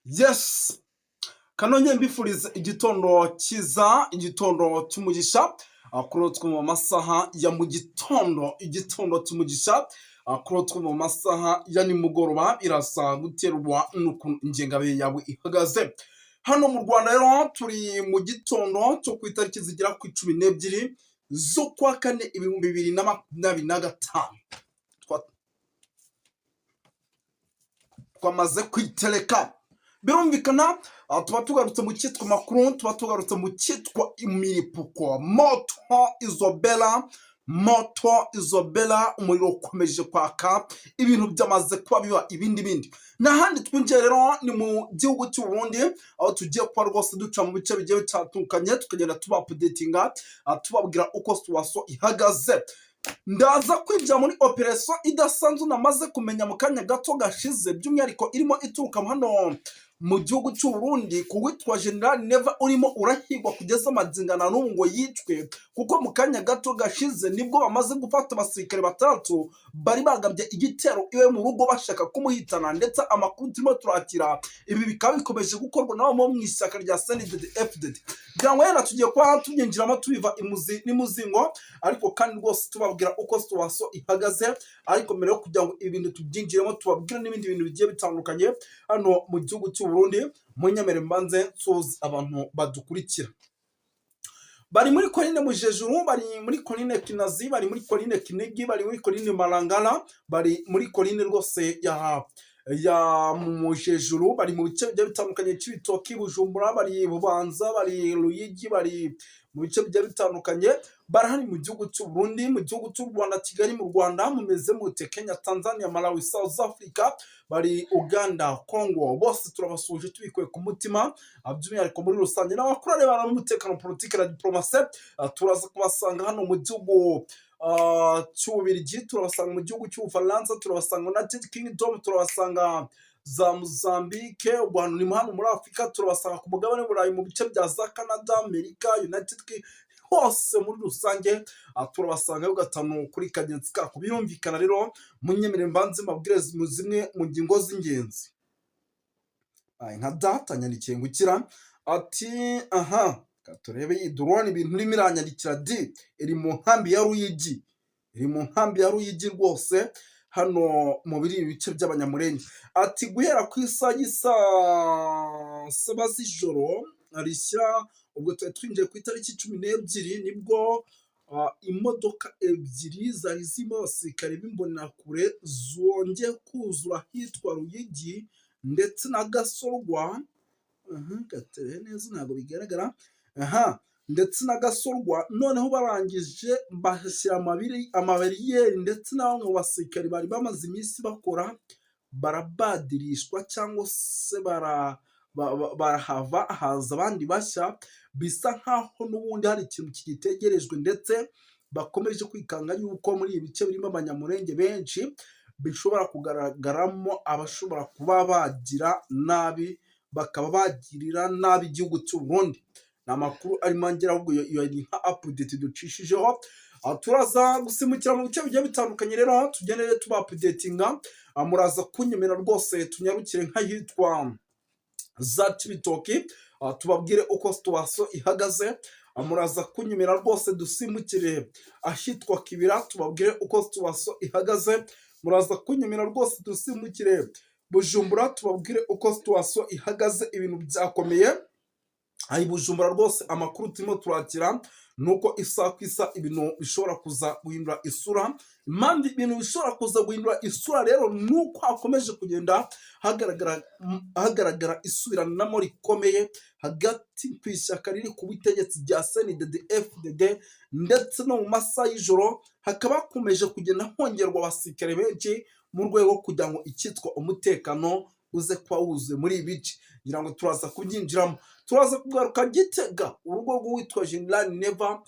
Yes, kanonye mbifuriza igitondo cyiza, igitondo cy'umugisha, kurotwe mu masaha ya mu igitondo cy'umugisha, kurotwe mu masaha ya nimugoroba, irasa guterwa n'ukuntu ingengabihe yawe ihagaze. Hano mu Rwanda rero turi mu gitondo cyo ku itariki zigera ku 12 z'ukwa kane 2025. Twamaze kwitereka. Birumvikana tuba tugarutse mu cyitwa makuru, tuba tugarutse mu cyitwa imiripuko. Moto Isobella, umuriro ukomeje kwaka, ibintu byamaze kuba biba ibindi. N'ahandi twinjiye rero ni mu gihugu cy'u Burundi, aho tugiye kuba rwose duca mu bice bigiye bitandukanye, tukagenda tuba updatinga, tubabwira uko situation ihagaze. Ndaza kwinjira muri operation idasanzwe namaze kumenya mu kanya gato gashize, by'umwihariko irimo ituruka hano mu gihugu cy'u Burundi ku witwa General Neva urimo urahigwa kugeza amazingana n'ubu ngo yicwe, kuko mu kanya gato gashize nibwo bamaze gufata abasirikare batandatu bari bagabye igitero iwe mu rugo bashaka kumuhitana, ndetse amakuru turimo turakira ibi bikaba bikomeje gukorwa nabo mu ishyaka rya CNDD-FDD. Kugira ngo yenda tugiye kuba tubyinjiramo tubiva imuzi n'imuzingo, ariko kandi rwose tubabwira uko situation ihagaze. Ariko mbere yo kugira ngo ibintu tubyinjiremo tubabwira n'ibindi bintu bigiye bitandukanye hano mu gihugu cy'u Burundi, munyemere mbanze nsuhuze abantu badukurikira. Bari muri Coline Mujejuru, bari muri Coline Kinazi, bari muri Coline Kinigi, bari muri Coline Marangara, bari muri Coline rwose ya Mujejuru, bari mu bice bigiye bitandukanye cy'ibitoki, Bujumbura, bari Bubanza, bari Ruyigi, bari mu bice bigiye bitandukanye. Barahari mu gihugu cy'u Burundi, mu gihugu cy'u Rwanda, Kigali mu Rwanda, mumeze mute? Kenya, Tanzania, Malawi, South Africa, bari Uganda, Congo, bose turabasuje tubikuye ku mutima, by'umwihariko muri rusange n'abakuru arebana n'umutekano, politiki na diplomasi. Turaza kubasanga hano mu gihugu cy'Ububiligi, turabasanga mu gihugu cy'Ubufaransa, turabasanga United Kingdom, turabasanga za Mozambique, abantu ni hano muri Afurika, turabasanga ku mugabane w'Uburayi mu bice bya za Canada, Amerika, United Kingdom, hose muri rusange turabasanga yo gatanu kuri kagenzi kako. Birumvikana rero munyemere mbanze mabwire zimwe mu ngingo z'ingenzi. Nka data nyandikiye ngukira ati katurebe idrone ibintu urimo iranyandikira di iri mu nkambi ya Ruyigi, rwose hano mu biri bice by'abanyamurenge. Ati guhera ku isaha y'isa 7 z'ijoro arishyira, ubwo twinjiye ku itariki 12 nibwo imodoka ebyiri zari zirimo abasirikare b'imbonakure zongeye kuzura hitwa Ruyigi ndetse na Gasorwa. Gatere neza ntabwo bigaragara. Ndetse na Gasorwa, noneho barangije bashyira amabariyeri, ndetse na bamwe mu basirikare bari bamaze iminsi bakora barabadirishwa, cyangwa se barahava haza abandi bashya, bisa nkaho n'ubundi hari ikintu kigitegerejwe, ndetse bakomeje kwikanga yuko muri ibi bice birimo abanyamurenge benshi bishobora kugaragaramo abashobora kuba bagira nabi, bakaba bagirira nabi igihugu cy'u Burundi. N'amakuru arimo ngera ahubwo iyo nka update ducishijeho. Turaza gusimukira mu bice bigiye bitandukanye rero tugenere tuba updatinga. Muraza kunyemera rwose tunyarukire nk'ahitwa za Cibitoki, tubabwire uko situation ihagaze. Muraza kunyemera rwose dusimukire ahitwa Kibira, tubabwire uko situation ihagaze. Muraza kunyemera rwose dusimukire Bujumbura, tubabwire uko situation ihagaze. Ibintu byakomeye ayi Bujumbura rwose. Amakuru turimo turakira nuko isa ku isa ibintu bishobora kuza guhindura isura. Impamvu ibintu bishobora kuza guhindura isura rero nuko hakomeje kugenda hagaragara isubiranamo rikomeye hagati ku ishyaka riri ku butegetsi rya CNDD-FDD, ndetse no mu masaha y'ijoro hakaba hakomeje kugenda hongerwa abasirikare benshi mu rwego rwo kugira ngo icyitwa umutekano uze kuba wuzuye muri ibi bice. Ngira ngo turaza kubyinjiramo. Turaza kugaruka Gitega, urugo rw'uwitwa General Neva,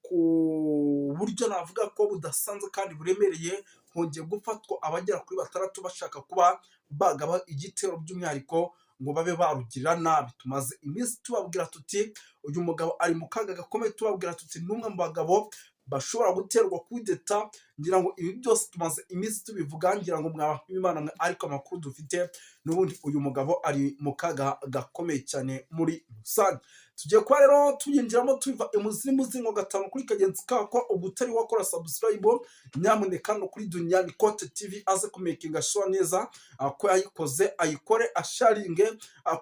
ku buryo navuga ko budasanzwe kandi buremereye. Hongeye gufatwa abagera kuri 6 bashaka kuba bagaba igitero, by'umwihariko ngo babe barugirira nabi. Tumaze iminsi tubabwira tuti uyu mugabo ari mu kaga gakomeye, tubabwira tuti n'umwe mu bagabo bashobora guterwa kudeta ngira ngo ibi byose tumaze iminsi tubivuga, ngira ngo mwaba Imana mwe, ariko amakuru dufite n'ubundi uyu mugabo ari mu kaga gakomeye cyane muri rusange. Tugiye kuba rero tuyinjiramo tuva imuzingo gatanu kuri kagenzi kako, ubu utari wakora subscribe nyamuneka no kuri Duniani Kote TV aze kumakinga sure neza ko yayikoze ayikore asharinge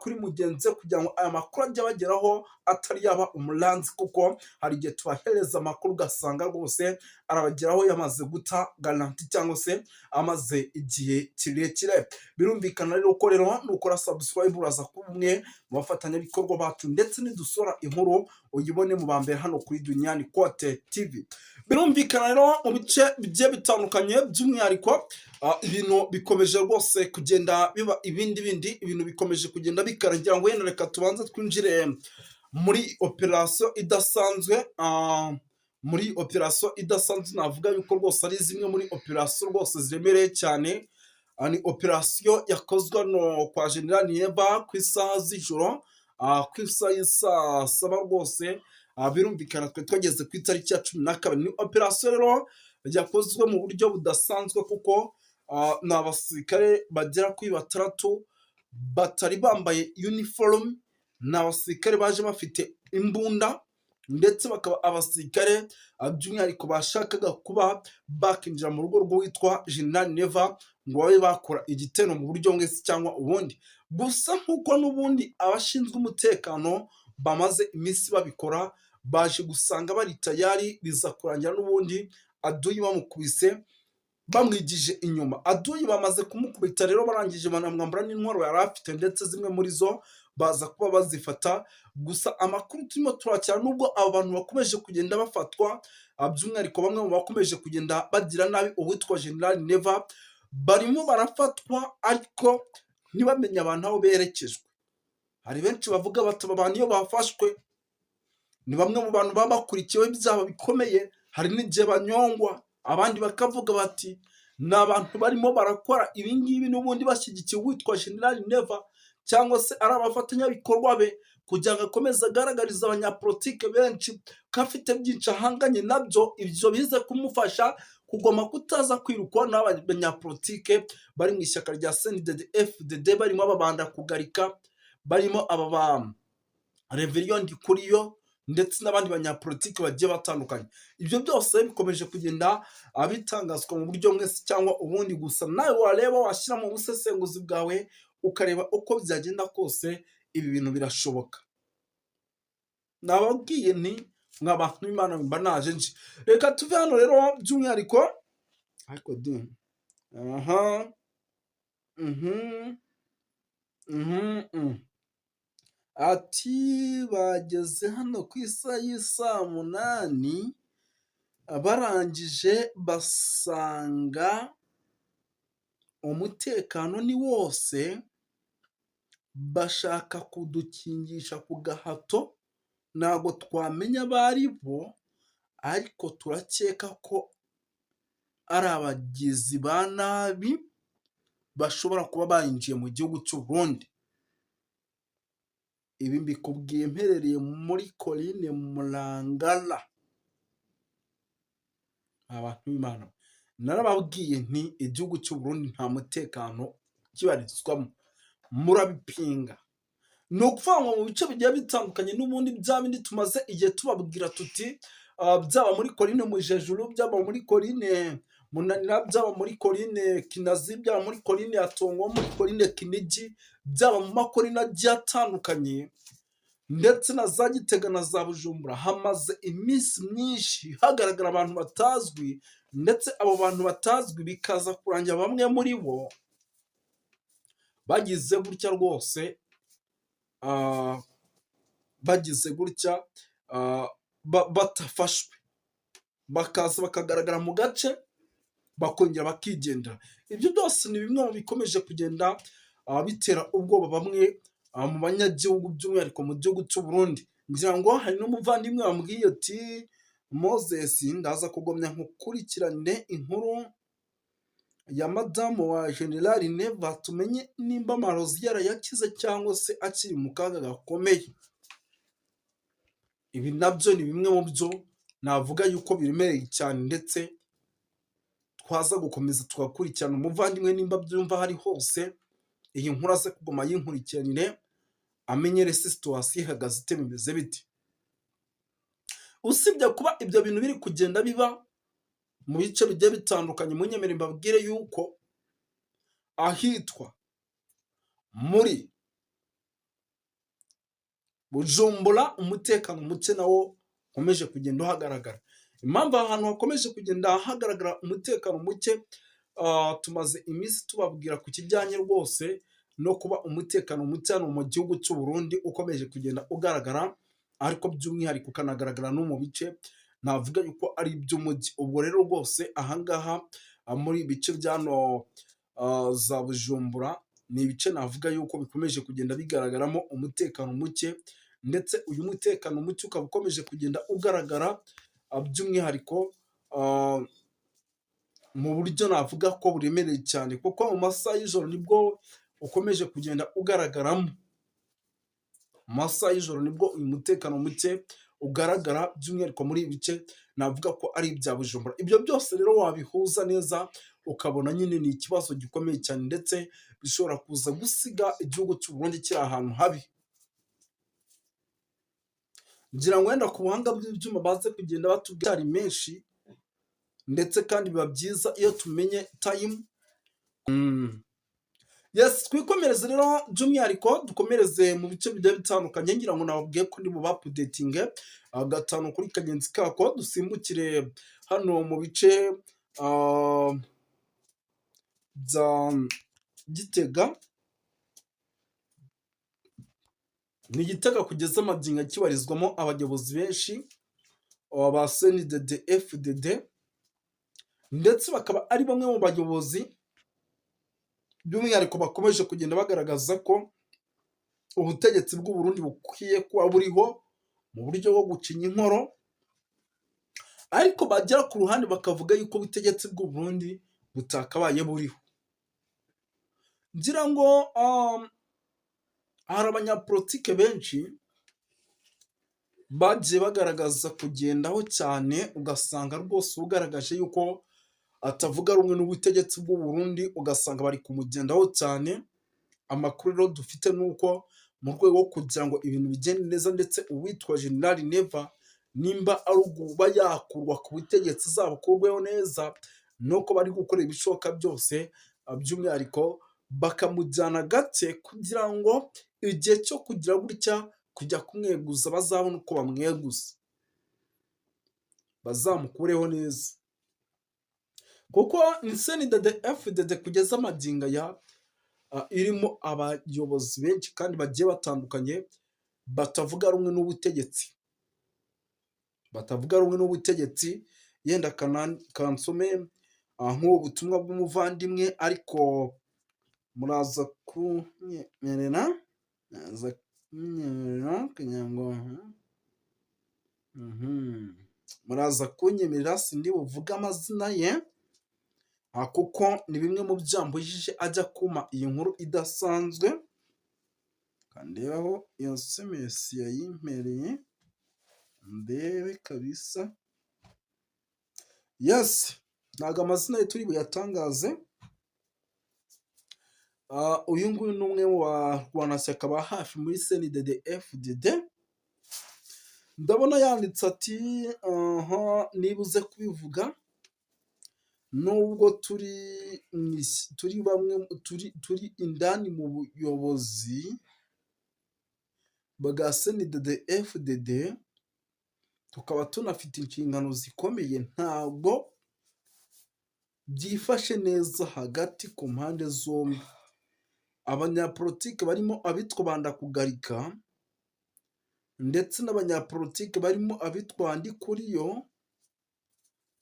kuri mugenzi we kugira ngo aya makuru ajye bageraho atari yaba umulanzi, kuko hari igihe tubahereza amakuru ugasanga rwose arabageraho yamaze guta garanti cyangwa se amaze igihe kirekire. Birumvikana rero ko rero nukora subscribe uraza kuba umwe mu bafatanyabikorwa bacu, ndetse nidusora inkuru uyibone mu bambere hano kuri Duniani Kote TV. Birumvikana rero mu bice bigiye bitandukanye, by'umwihariko ibintu bikomeje rwose kugenda biba ibintu bikomeje kugenda bikaragira ngo yenda reka tubanze twinjire muri operasiyo idasanzwe. Muri operasiyo idasanzwe navuga yuko rwose ari zimwe muri operasiyo rwose ziremereye cyane. Ni operasiyo yakozwe no kwa General Nieva ku isaha z'ijoro, ku isaha y'isa saba rwose. Birumvikana twe twageze ku itariki ya 12. Ni operasiyo rero yakozwe mu buryo budasanzwe, kuko ni abasirikare bagera kuri 6 batari bambaye uniform. Ni abasirikare baje bafite imbunda, ndetse bakaba abasirikare by'umwihariko bashakaga kuba bakinjira mu rugo rw'uwitwa General Nieva ngo babe bakora igitero mu buryo bwese cyangwa ubundi. Gusa nk'uko n'ubundi abashinzwe umutekano bamaze iminsi babikora, baje gusanga bari tayari, biza kurangira n'ubundi Aduyi bamukubise bamwigije inyuma. Aduyi bamaze kumukubita rero, barangije banamwambura n'intwaro yari afite, ndetse zimwe muri zo baza kuba bazifata. Gusa amakuru turimo turakira, nubwo abo bantu bakomeje kugenda bafatwa, by'umwihariko bamwe mu bakomeje kugenda bagira nabi uwitwa General Nieva, barimo barafatwa ariko ntibamenye abantu aho berekejwe. Hari benshi bavuga bati aba bantu iyo bafashwe ni bamwe mu bantu baba bakurikiwe ibyaha bikomeye, hari n'igihe banyongwa. Abandi bakavuga bati ni abantu barimo barakora ibingibi n'ubundi bashyigikiye uwitwa General Nieva, cyangwa se ari abafatanyabikorwa be, kugira ngo akomeze agaragariza abanyapolitike benshi ko afite byinshi ahanganye nabyo. Ibyo bize kumufasha kugoma kutaza kwirukwa n'abanyapolitike bari mu ishyaka rya CNDD-FDD, barimo ababanda kugarika, barimo aba ba Reverien Ndikuriyo, ndetse n'abandi banyapolitike bagiye batandukanye. Ibyo byose bikomeje kugenda bitangazwa mu buryo mwese cyangwa ubundi. Gusa nawe wareba washyira mu busesenguzi bwawe ukareba uko byagenda kose, ibi bintu birashoboka. Nababwiye nti mw'abantu b'Imana mba naje nje. Reka tuve hano rero by'umwihariko ariko ati bageze hano ku isaha y'isa 8, barangije basanga umutekano ni wose, bashaka kudukingisha ku gahato. Ntabwo twamenya abari bo, ariko turakeka ko ari abagizi ba nabi bashobora kuba bayinjiye mu gihugu cy'u Burundi. Ibi mbikubwiye mperereye muri Coline Murangara. Abantu b'Imana, narababwiye nti igihugu cy'u Burundi nta mutekano kibarizwamo, murabipinga. Ni ukuvuga ngo mu bice bigiye bitandukanye n'ubundi bya bindi tumaze igihe tubabwira tuti, byaba muri Coline Mujejuru, byaba muri Coline Munanira, byaba muri Coline Kinazi, byaba muri Coline ya Tongo, muri Coline Kinigi, byaba mu makorine agiye atandukanye, ndetse na za Gitega na za Bujumbura, hamaze iminsi myinshi hagaragara abantu batazwi, ndetse abo bantu batazwi bikaza kurangira bamwe muri bo bagize gutya rwose, bagize gutya batafashwe, bakaza bakagaragara mu gace bakongera bakigendera. Ibyo byose ni bimwe mu bikomeje kugenda bitera ubwoba bamwe mu banyagihugu, by'umwihariko mu gihugu cy'u Burundi. Ngira ngo hari n'umuvandimwe wambwiye ati Moses, ndaza kugomya nkukurikirane inkuru ya madamu wa General Nieva, tumenye nimba amarozi yarayakize cyangwa se akiri mu kaga gakomeye. Ibi nabyo ni bimwe mu byo navuga yuko biremereye cyane, ndetse twaza gukomeza tugakurikirana umuvandimwe nimba byumva hari hose iyi nkuru aze kuguma yinkurikiranire amenyere situwasiyo ihagaze ite bimeze bite. Usibye kuba ibyo bintu biri kugenda biba mu bice bigiye bitandukanye, munyemere mbabwire yuko ahitwa muri Bujumbura umutekano muke nawo ukomeje kugenda uhagaragara. Impamvu aha hantu hakomeje kugenda hagaragara umutekano muke, tumaze iminsi tubabwira ku kijyanye rwose no kuba umutekano muke hano mu gihugu cy'u Burundi ukomeje kugenda ugaragara, ariko by'umwihariko ukanagaragara no mu bice navuga yuko ari iby'umujyi. Ubwo rero rwose ahangaha muri ibice bya hano za Bujumbura ni ibice navuga yuko bikomeje kugenda bigaragaramo umutekano muke, ndetse uyu mutekano muke ukaba ukomeje kugenda ugaragara by'umwihariko mu buryo navuga ko buremereye cyane, kuko mu masaha y'ijoro nibwo ukomeje kugenda ugaragaramo. Mu masaha y'ijoro nibwo uyu mutekano muke ugaragara by'umwihariko muri ibi bice navuga ko ari ibya Bujumbura. Ibyo byose rero wabihuza neza ukabona nyine ni ikibazo gikomeye cyane, ndetse bishobora kuza gusiga igihugu cy'u Burundi kiri ahantu habi. Ngira ngo wenda ku buhanga bw'ibyuma baze kugenda batubwira ari menshi, ndetse kandi biba byiza iyo tumenye time. Yes, twikomereze rero by'umwihariko dukomereze mu bice bigiye bitandukanye. Ngira ngo nababwiye ko ndi bubapudetinge gatanu kuri kagenzi kako, dusimbukire hano mu bice bya Gitega. Ni Gitega kugeza amagingo kibarizwamo abayobozi benshi ba CNDD FDD, ndetse bakaba ari bamwe mu bayobozi by'umwihariko bakomeje kugenda bagaragaza ko ubutegetsi bw'u Burundi bukwiye kuba buriho mu buryo bwo gucinya inkoro, ariko bagera ku ruhande bakavuga yuko ubutegetsi bw'u Burundi butakabaye buriho. Ngira ngo hari abanyapolitike benshi bagiye bagaragaza kugendaho cyane, ugasanga rwose ugaragaje yuko atavuga rumwe n'ubutegetsi bw'u Burundi, ugasanga bari kumugendaho cyane. Amakuru rero dufite nuko mu rwego rwo kugira ngo ibintu bigende neza, ndetse uwitwa General Neva nimba ari uguba yakurwa ku butegetsi zabukurweho neza, nuko bari gukora ibishoboka byose by'umwihariko bakamujyana gake, kugira ngo igihe cyo kugira gutya kujya kumweguza bazabona uko bamweguza, bazamukureho neza. Kuko ni CNDD FDD kugeza amagingo aya irimo abayobozi benshi kandi bagiye batandukanye batavuga rumwe n'ubutegetsi, yenda kansome nk'ubu butumwa bw'umuvandimwe, ariko muraza kunyemerera kugira ngo muraza kunyemerera sindi buvuga amazina ye, kuko ni bimwe mu byambujije ajya kuma iyi nkuru idasanzwe. Kandebaho iyo SMS yayimpereye ndebe kabisa. Yes, ntago amazina ye turi buyatangaze. Uyu nguyu ni umwe mu barwanashyaka ba hafi muri CNDD FDD. Ndabona yanditse ati nibuze kubivuga, nubwo turi bamwe turi indani mu buyobozi bwa CNDD FDD, tukaba tunafite inshingano zikomeye, ntabwo byifashe neza hagati ku mpande zombi. Abanyapolitike barimo abitwa Bandakugarika, ndetse n'abanyapolitike barimo abitwa Ndikuriyo,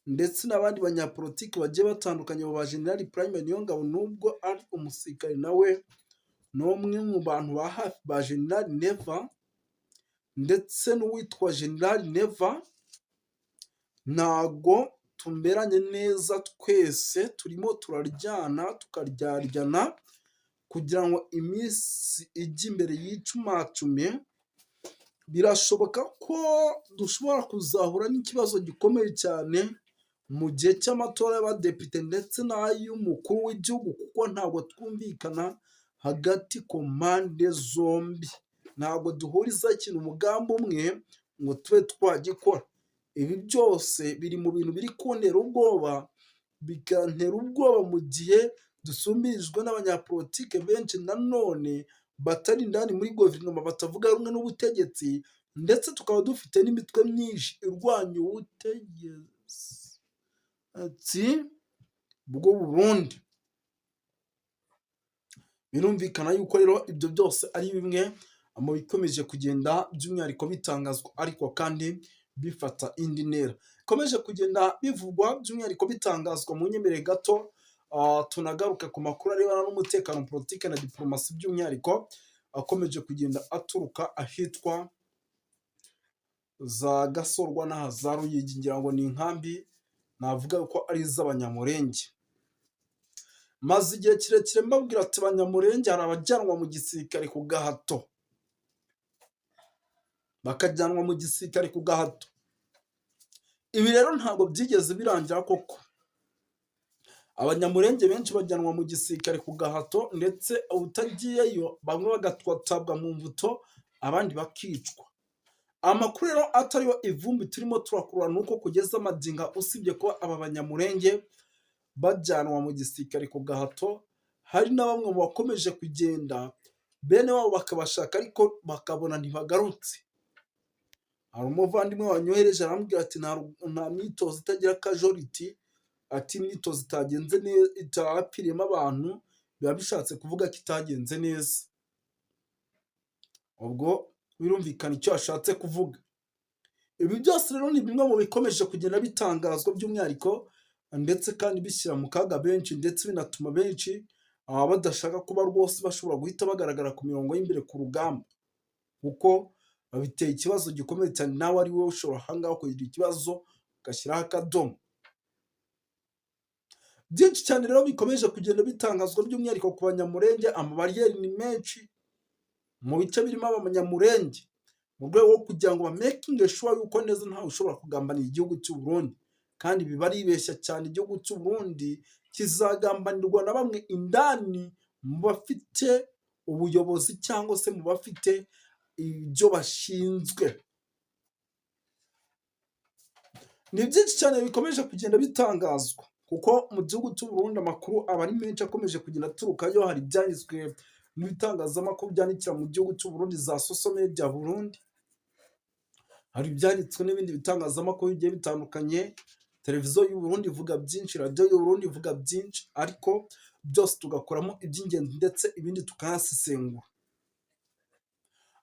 ndetse n'abandi banyapolitike bagiye batandukanye ba General Prime Niyongabo, nubwo ari umusirikare nawe n'umwe mu bantu ba hafi ba General Neva, ndetse n'uwitwa General Neva. Ntago tumberanye neza, twese turimo turaryana tukaryaryana kugira ngo iminsi ijya imbere yicumacume. Birashoboka ko dushobora kuzahura n'ikibazo gikomeye cyane, mu gihe cy'amatora y'abadepite ndetse n'ay'umukuru w'igihugu, kuko ntabwo twumvikana hagati ku mpande zombi, ntabwo duhuriza ikintu umugambi umwe ngo tube twagikora. Ibi byose biri mu bintu biri kuntera ubwoba, bikantera ubwoba mu gihe dusumbirijwe n'abanyapolitike benshi nanone batari indani muri guverinoma, batavuga rumwe n'ubutegetsi, ndetse tukaba dufite n'imitwe myinshi irwanya ubutegetsi bw'u Burundi. Birumvikana yuko rero ibyo byose ari bimwe mu bikomeje kugenda by'umwihariko bitangazwa, ariko kandi bifata indi ntera. Bikomeje kugenda bivugwa by'umwihariko bitangazwa, mu nyemerere gato tunagaruka ku makuru arebana n'umutekano, politike na diplomasi, by'umwihariko akomeje kugenda aturuka ahitwa za Gasorwa n'aha za Ruyigi, ngira ngo ni inkambi navuga ko ari iz'Abanyamulenge. Maze igihe kirekire mbabwira ati Abanyamulenge hari abajyanwa mu gisirikare ku gahato, bakajyanwa mu gisirikare ku gahato. Ibi rero ntabwo byigeze birangira koko. Abanyamulenge benshi bajyanwa mu gisirikare ku gahato, ndetse utagiyeyo bamwe bagatabwa mu mvuto, abandi bakicwa. Amakuru rero atariyo ivumbi turimo turakurura nuko kugeza amadinga, usibye ko aba Banyamulenge bajyanwa mu gisirikare ku gahato, hari na bamwe mu bakomeje kugenda bene wabo bakabashaka ariko bakabona ntibagarutse. Hari umuvandimwe wanyohereje arambwira ati nta myitozo itagira casualty, ati imyitozo itagenze neza, itapiriyemo abantu, biba bishatse kuvuga ko itagenze neza. Ubwo birumvikana icyo ashatse kuvuga. Ibi byose rero ni bimwe mu bikomeje kugenda bitangazwa by'umwihariko, ndetse kandi bishyira mu kaga benshi, ndetse binatuma benshi badashaka kuba rwose bashobora guhita bagaragara ku mirongo y'imbere ku rugamba, kuko biteye ikibazo gikomeye cyane. Nawe ari wowe ushobora ahangaha kugira ikibazo ugashyiraho akadomo. Byinshi cyane rero bikomeje kugenda bitangazwa by'umwihariko ku Banyamulenge. Amabariyeri ni menshi mu bice birimo Abanyamulenge, mu rwego rwo kugira ngo bamakinge sure yuko neza ntawe ushobora kugambanira igihugu cy'u Burundi, kandi biba aribeshya cyane. Igihugu cy'u Burundi kizagambanirwa na bamwe indani mu bafite ubuyobozi cyangwa se mu bafite ibyo bashinzwe. Ni byinshi cyane bikomeje kugenda bitangazwa, kuko mu gihugu cy'u Burundi amakuru aba ari menshi akomeje kugenda aturukayo. Hari ibyanditswe n'ibitangazamakuru byandikira mu gihugu cy'u Burundi, za social media Burundi, hari ibyanditswe n'ibindi bitangazamakuru bigiye bitandukanye. Televiziyo y'u Burundi ivuga byinshi, radiyo y'u Burundi ivuga byinshi, ariko byose tugakoramo iby'ingenzi ndetse ibindi tukayasesengura.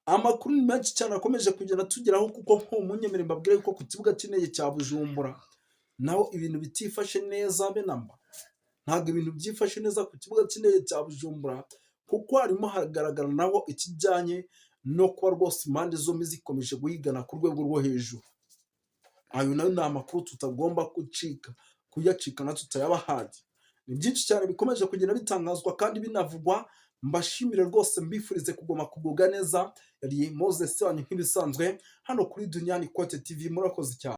Amakuru ni menshi cyane akomeje kugenda tugeraho, kuko nko munyemerere mbabwire ko ku kibuga cy'indege cya Bujumbura naho ibintu bitifashe neza benamba. Ntabwo ibintu byifashe neza ku kibuga cy'indege cya Bujumbura, kuko harimo hagaragara naho ikijyanye no kuba rwose impande zombi zikomeje guhigana ku rwego rwo hejuru. Ayo nayo ni amakuru tutagomba kuyacika na tutayabahaye. Ni byinshi cyane bikomeje kugenda bitangazwa kandi binavugwa. Mbashimire rwose, mbifurize kugoma kugubwa neza. Yari Moses wanyu nk'ibisanzwe hano kuri Duniani Kote TV. Murakoze cyane.